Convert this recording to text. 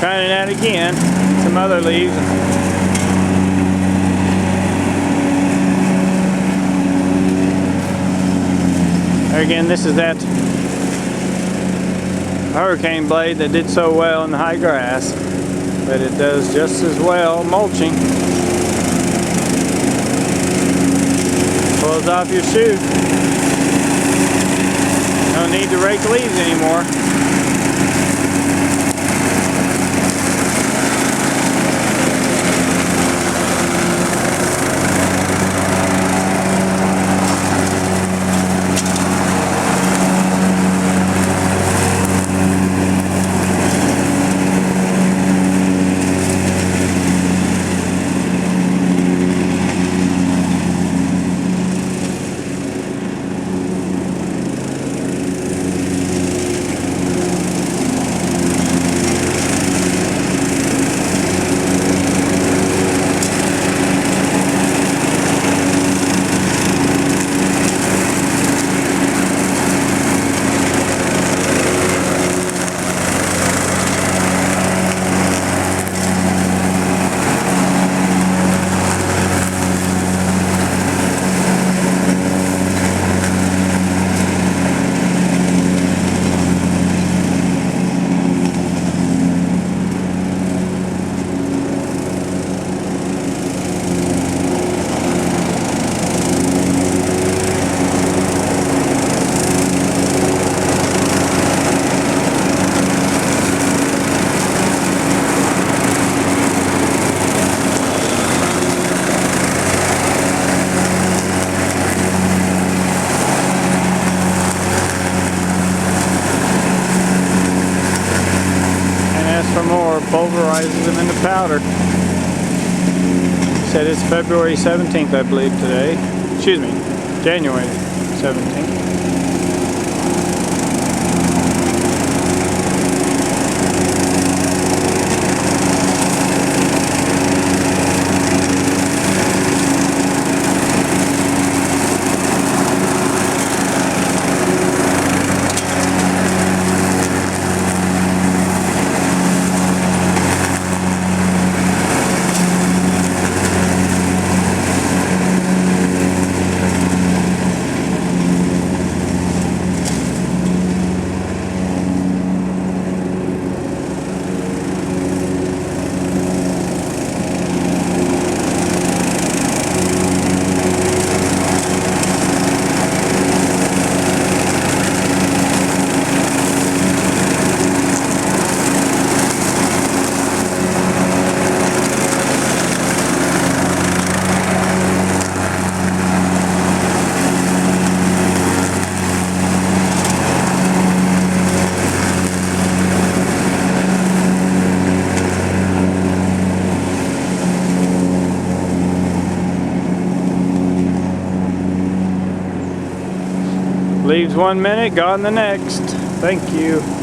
Trying it out again. Some other leaves. There again, this is that hurricane blade that did so well in the high grass, but it does just as well mulching. Pulls off your chute. No need to rake leaves anymore. For more, pulverizes them into powder. Said it's February 17th, I believe, today. Excuse me, January 17th. Leaves 1 minute, gone the next. Thank you.